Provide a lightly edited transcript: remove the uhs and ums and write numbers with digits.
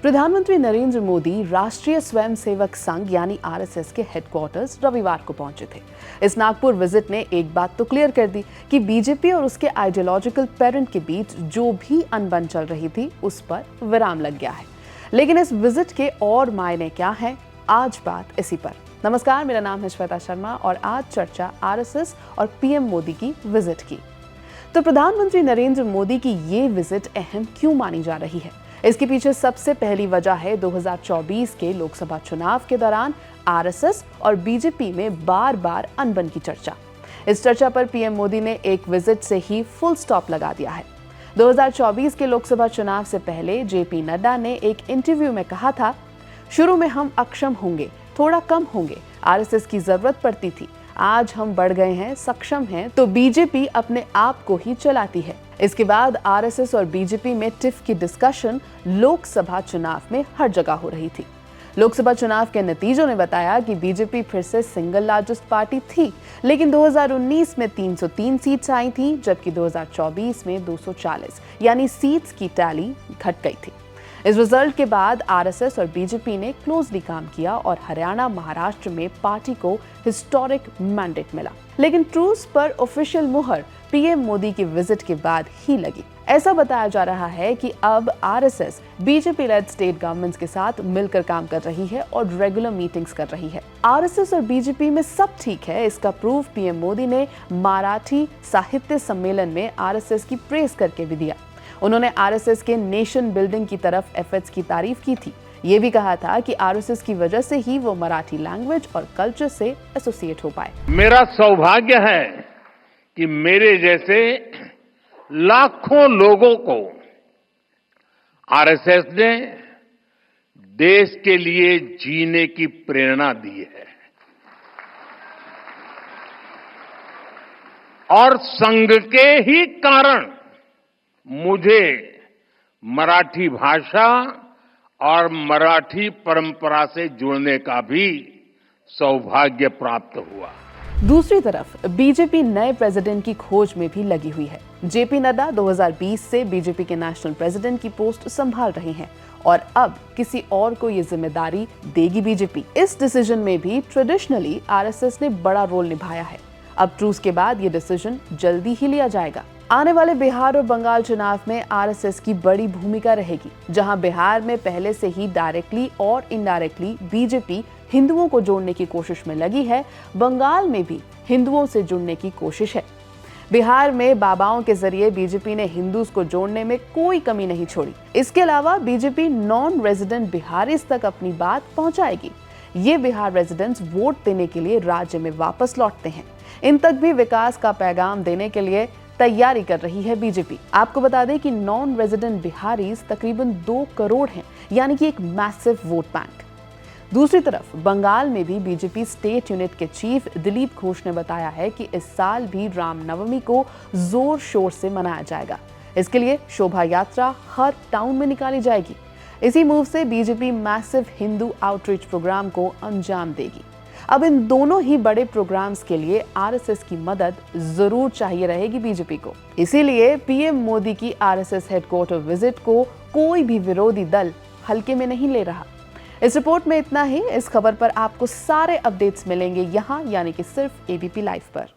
प्रधानमंत्री नरेंद्र मोदी राष्ट्रीय स्वयंसेवक संघ यानी आरएसएस के हेडक्वार्टर्स रविवार को पहुंचे थे। इस नागपुर विजिट ने एक बात तो क्लियर कर दी कि बीजेपी और उसके आइडियोलॉजिकल पेरेंट के बीच जो भी अनबन चल रही थी उस पर विराम लग गया है। लेकिन इस विजिट के और मायने क्या हैं, आज बात इसी पर। नमस्कार, मेरा नाम है श्वेता शर्मा और आज चर्चा आरएसएस और पीएम मोदी की विजिट की। तो प्रधानमंत्री नरेंद्र मोदी की ये विजिट अहम क्यों मानी जा रही है? इसके पीछे सबसे पहली वजह है 2024 के लोकसभा चुनाव के दौरान आरएसएस और बीजेपी में बार बार अनबन की चर्चा। इस चर्चा पर पीएम मोदी ने एक विजिट से ही फुल स्टॉप लगा दिया है। 2024 के लोकसभा चुनाव से पहले जेपी नड्डा ने एक इंटरव्यू में कहा था, शुरू में हम अक्षम होंगे, थोड़ा कम होंगे, आरएसएस की जरूरत पड़ती थी, आज हम बढ़ गए हैं, सक्षम हैं, तो बीजेपी अपने आप को ही चलाती है। इसके बाद आरएसएस और बीजेपी में टिफ की डिस्कशन लोकसभा चुनाव में हर जगह हो रही थी। लोकसभा चुनाव के नतीजों ने बताया कि बीजेपी फिर से सिंगल लार्जेस्ट पार्टी थी, लेकिन 2019 में 303 सीट्स आई थी, जबकि 2024 में 240 यानी सीट्स की टैली घट गई थी। इस रिजल्ट के बाद आरएसएस और बीजेपी ने क्लोजली काम किया और हरियाणा, महाराष्ट्र में पार्टी को हिस्टोरिक मैंडेट मिला। लेकिन ट्रूस पर ऑफिशियल मुहर पीएम मोदी की विजिट के बाद ही लगी। ऐसा बताया जा रहा है कि अब RSS BJP lead state governments के साथ मिलकर काम कर रही है और रेगुलर मीटिंग्स कर रही है। आरएसएस और बीजेपी में सब ठीक है, इसका प्रूफ पीएम मोदी ने मराठी साहित्य सम्मेलन में आरएसएस की प्रेस करके भी दिया। उन्होंने आरएसएस के नेशन बिल्डिंग की तरफ एफर्ट्स की तारीफ की थी। ये भी कहा था कि आरएसएस की वजह से ही वो मराठी लैंग्वेज और कल्चर से एसोसिएट हो पाए। मेरा सौभाग्य है कि मेरे जैसे लाखों लोगों को आरएसएस ने देश के लिए जीने की प्रेरणा दी है और संघ के ही कारण मुझे मराठी भाषा और मराठी परंपरा से जुड़ने का भी सौभाग्य प्राप्त हुआ। दूसरी तरफ बीजेपी नए प्रेसिडेंट की खोज में भी लगी हुई है। जेपी नड्डा 2020 से बीजेपी के नेशनल प्रेसिडेंट की पोस्ट संभाल रहे हैं और अब किसी और को ये जिम्मेदारी देगी बीजेपी। इस डिसीजन में भी ट्रेडिशनली आरएसएस ने बड़ा रोल निभाया है। अब ट्रूस के बाद ये डिसीजन जल्दी ही लिया जाएगा। आने वाले बिहार और बंगाल चुनाव में आरएसएस की बड़ी भूमिका रहेगी, जहां बिहार में पहले से ही डायरेक्टली और इनडायरेक्टली बीजेपी हिंदुओं को जोड़ने की कोशिश में लगी है। बंगाल में भी हिंदुओं से जुड़ने की कोशिश है। बिहार में बाबाओं के जरिए बीजेपी ने हिंदूज को जोड़ने में कोई कमी नहीं छोड़ी। इसके अलावा बीजेपी नॉन रेजिडेंट बिहारीज तक अपनी बात पहुंचाएगी। ये बिहार रेजिडेंट्स वोट देने के लिए राज्य में वापस लौटते हैं। इन तक भी विकास का पैगाम देने के लिए तैयारी कर रही है बीजेपी। आपको बता दें कि नॉन रेजिडेंट बिहारीज तकरीबन 2 करोड़ हैं, यानी कि एक मैसिव वोट बैंक। दूसरी तरफ बंगाल में भी बीजेपी स्टेट यूनिट के चीफ दिलीप घोष ने बताया है कि इस साल भी रामनवमी को जोर शोर से मनाया जाएगा। इसके लिए शोभा यात्रा हर टाउन में निकाली जाएगी। इसी मूव से BJP massive Hindu outreach programme को अंजाम देगी। अब इन दोनों ही बड़े प्रोग्राम्स के लिए आरएसएस की मदद जरूर चाहिए रहेगी बीजेपी को। इसीलिए पीएम मोदी की आरएसएस हेडक्वार्टर विजिट को कोई भी विरोधी दल हल्के में नहीं ले रहा। इस रिपोर्ट में इतना ही। इस खबर पर आपको सारे अपडेट्स मिलेंगे यहाँ, यानी कि सिर्फ एबीपी लाइव पर।